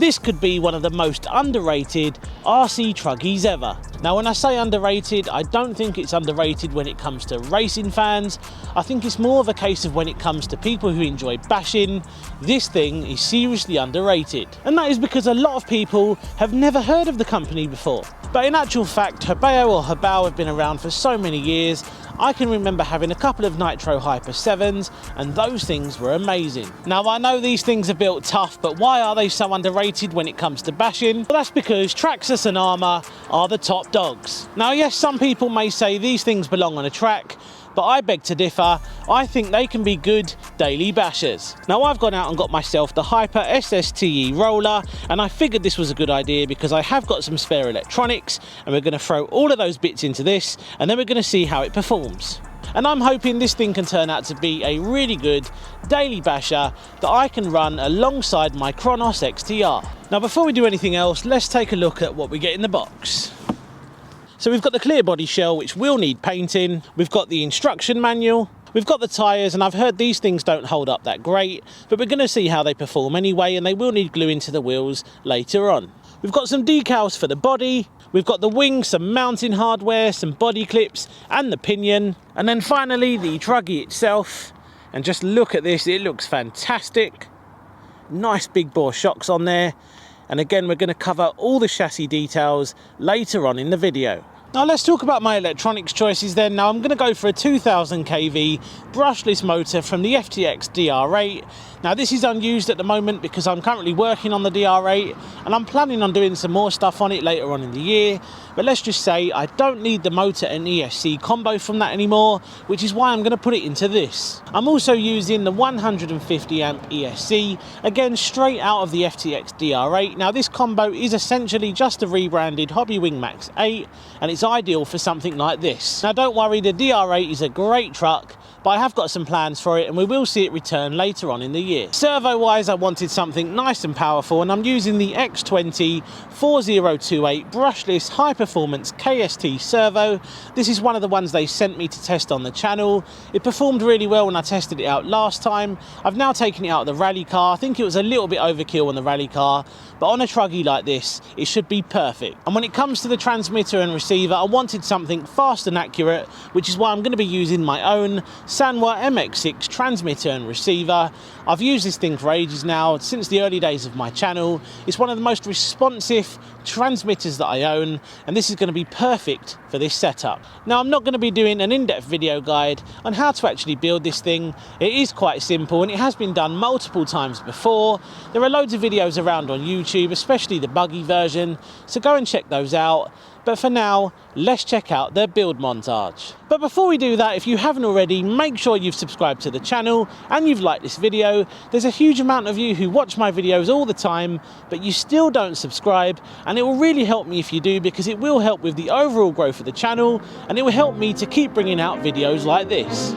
this could be one of the most underrated RC truggies ever. Now when I say underrated, I don't think it's underrated when it comes to racing fans. I think it's more of a case of when it comes to people who enjoy bashing, this thing is seriously underrated. And that is because a lot of people have never heard of the company before. But in actual fact, Hobao have been around for so many years. I can remember having a couple of Nitro Hyper 7s and those things were amazing. Now I know these things are built tough, but why are they so underrated when it comes to bashing? Well, that's because Traxxas and Arrma are the top dogs. Now yes, some people may say these things belong on a track, but I beg to differ. I think they can be good daily bashers. Now I've gone out and got myself the Hyper SSTE roller, and I figured this was a good idea because I have got some spare electronics and we're going to throw all of those bits into this and then we're going to see how it performs. And I'm hoping this thing can turn out to be a really good daily basher that I can run alongside my Kronos XTR. Now before we do anything else, let's take a look at what we get in the box. So we've got the clear body shell, which will need painting. We've got the instruction manual. We've got the tyres, and I've heard these things don't hold up that great, but we're going to see how they perform anyway, and they will need glue into the wheels later on. We've got some decals for the body. We've got the wings, some mounting hardware, some body clips, and the pinion. And then finally, the truggy itself. And just look at this, it looks fantastic. Nice big bore shocks on there. And again, we're going to cover all the chassis details later on in the video. Now let's talk about my electronics choices then. Now I'm going to go for a 2000 kV brushless motor from the FTX DR8. Now this is unused at the moment because I'm currently working on the DR8 and I'm planning on doing some more stuff on it later on in the year. But let's just say I don't need the motor and ESC combo from that anymore, which is why I'm going to put it into this. I'm also using the 150 amp ESC, again straight out of the FTX DR8. Now this combo is essentially just a rebranded Hobbywing Max 8 and it's ideal for something like this. Now don't worry, the DR8 is a great truck, but I have got some plans for it and we will see it return later on in the year. Servo wise, I wanted something nice and powerful and I'm using the X20 4028 brushless high performance KST servo. This is one of the ones they sent me to test on the channel. It performed really well when I tested it out last time. I've now taken it out of the rally car. I think it was a little bit overkill on the rally car, but on a truggy like this, it should be perfect. And when it comes to the transmitter and receiver, I wanted something fast and accurate, which is why I'm going to be using my own Sanwa MX6 transmitter and receiver. I've used this thing for ages now, since the early days of my channel. It's one of the most responsive transmitters that I own, and this is going to be perfect for this setup. Now I'm not going to be doing an in-depth video guide on how to actually build this thing. It is quite simple and it has been done multiple times before. There are loads of videos around on YouTube, especially the buggy version, so go and check those out. But for now, let's check out their build montage. But before we do that, if you haven't already, make sure you've subscribed to the channel and you've liked this video. There's a huge amount of you who watch my videos all the time, but you still don't subscribe, and it will really help me if you do, because it will help with the overall growth of the channel and it will help me to keep bringing out videos like this.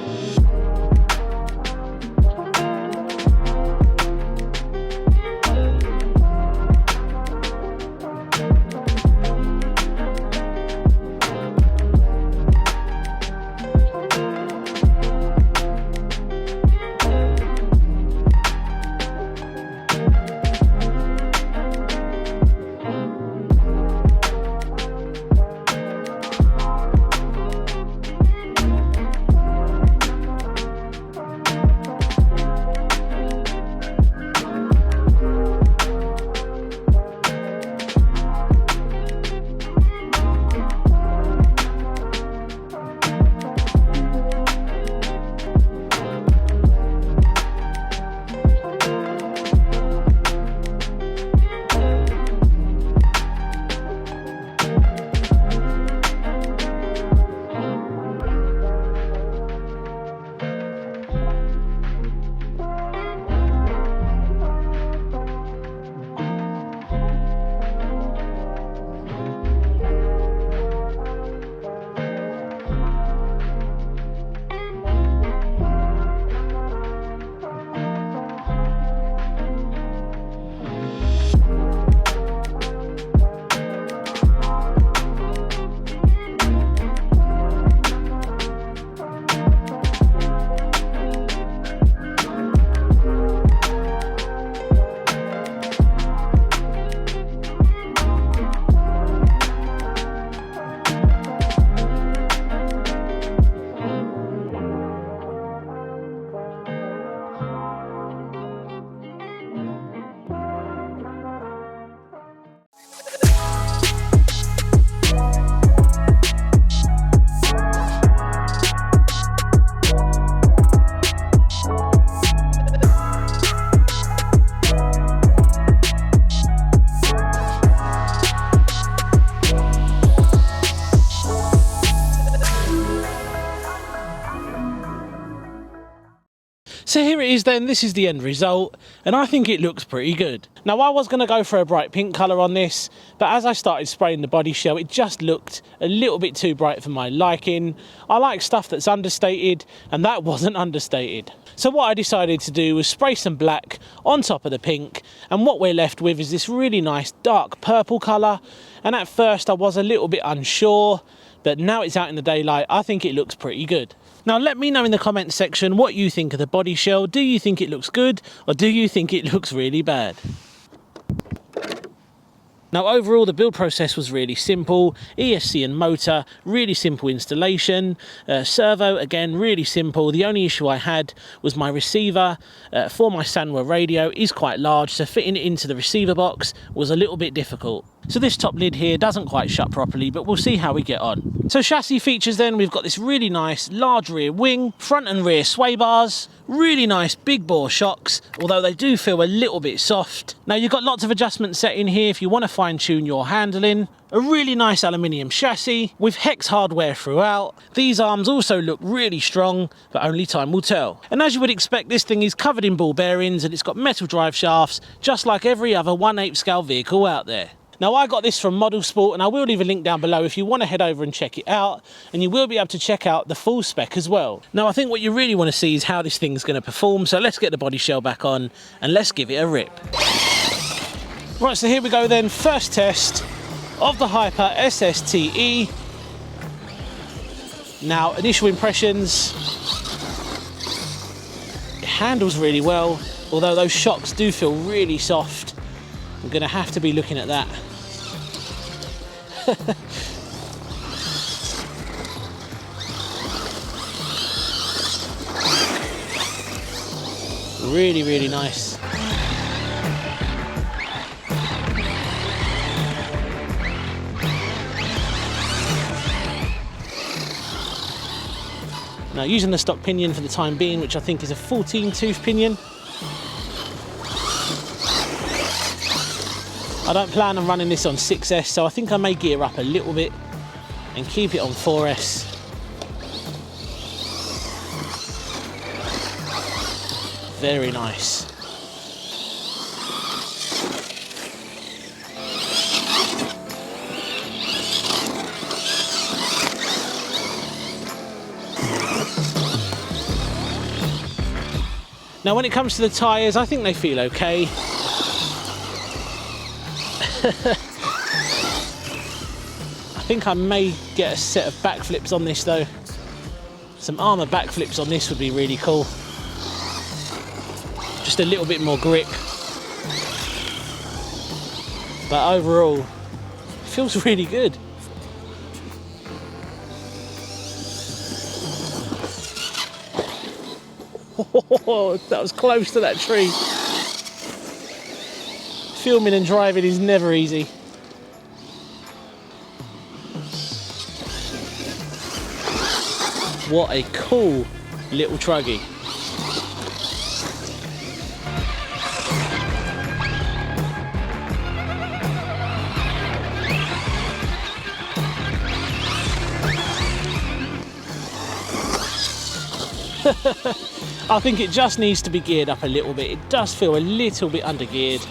is then, this is the end result, and I think it looks pretty good. Now I was going to go for a bright pink colour on this, but as I started spraying the body shell, it just looked a little bit too bright for my liking. I like stuff that's understated, and that wasn't understated. So what I decided to do was spray some black on top of the pink, and what we're left with is this really nice dark purple colour. And at first I was a little bit unsure, but now it's out in the daylight, I think it looks pretty good. Now let me know in the comments section what you think of the body shell. Do you think it looks good, or do you think it looks really bad? Now overall the build process was really simple. ESC and motor, really simple installation. Servo, again, really simple. The only issue I had was my receiver for my Sanwa radio is quite large, so fitting it into the receiver box was a little bit difficult. So this top lid here doesn't quite shut properly, but we'll see how we get on. So chassis features then, we've got this really nice large rear wing, front and rear sway bars, really nice big bore shocks, although they do feel a little bit soft. Now you've got lots of adjustments set in here if you want to fine tune your handling. A really nice aluminium chassis with hex hardware throughout. These arms also look really strong, but only time will tell. And as you would expect, this thing is covered in ball bearings and it's got metal drive shafts, just like every other 1/8 scale vehicle out there. Now I got this from Model Sport, and I will leave a link down below if you want to head over and check it out, and you will be able to check out the full spec as well. Now I think what you really want to see is how this thing's going to perform, so let's get the body shell back on and let's give it a rip. Right, so here we go then, first test of the Hyper SSTE. Now initial impressions, it handles really well, although those shocks do feel really soft. I'm going to have to be looking at that. Really, really nice. Now using the stock pinion for the time being, which I think is a 14 tooth pinion. I don't plan on running this on 6S, so I think I may gear up a little bit and keep it on 4S. Very nice. Now when it comes to the tyres, I think they feel okay. I think I may get a set of backflips on this though. Some Arrma backflips on this would be really cool. Just a little bit more grip. But overall, it feels really good. Oh, that was close to that tree. Filming and driving is never easy. What a cool little truggy. I think it just needs to be geared up a little bit. It does feel a little bit under geared.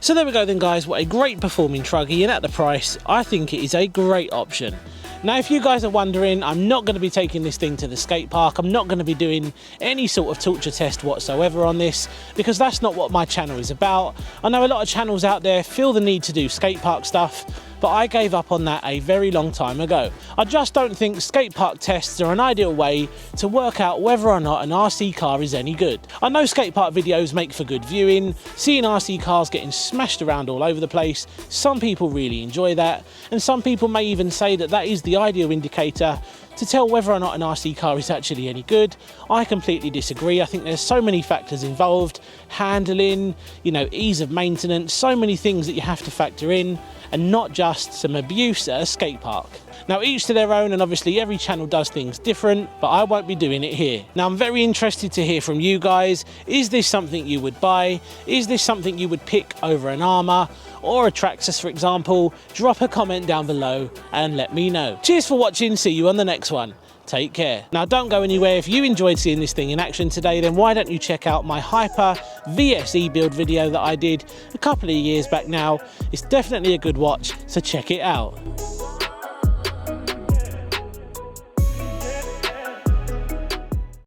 So there we go then guys, what a great performing truggy, and at the price I think it is a great option. Now if you guys are wondering, I'm not going to be taking this thing to the skate park. I'm not going to be doing any sort of torture test whatsoever on this, because that's not what my channel is about. I know a lot of channels out there feel the need to do skate park stuff, but I gave up on that a very long time ago. I just don't think skate park tests are an ideal way to work out whether or not an RC car is any good. I know skate park videos make for good viewing, seeing RC cars getting smashed around all over the place. Some people really enjoy that, and some people may even say that that is the the ideal indicator to tell whether or not an RC car is actually any good. I completely disagree. I think there's so many factors involved, handling, you know, ease of maintenance, so many things that you have to factor in, and not just some abuse at a skate park. Now, each to their own, and obviously every channel does things different, but I won't be doing it here. Now, I'm very interested to hear from you guys. Is this something you would buy? Is this something you would pick over an Arrma or a Traxxas, for example? Drop a comment down below and let me know. Cheers for watching. See you on the next one. Take care. Now, don't go anywhere. If you enjoyed seeing this thing in action today, then why don't you check out my Hyper VSE build video that I did a couple of years back now. It's definitely a good watch, so check it out.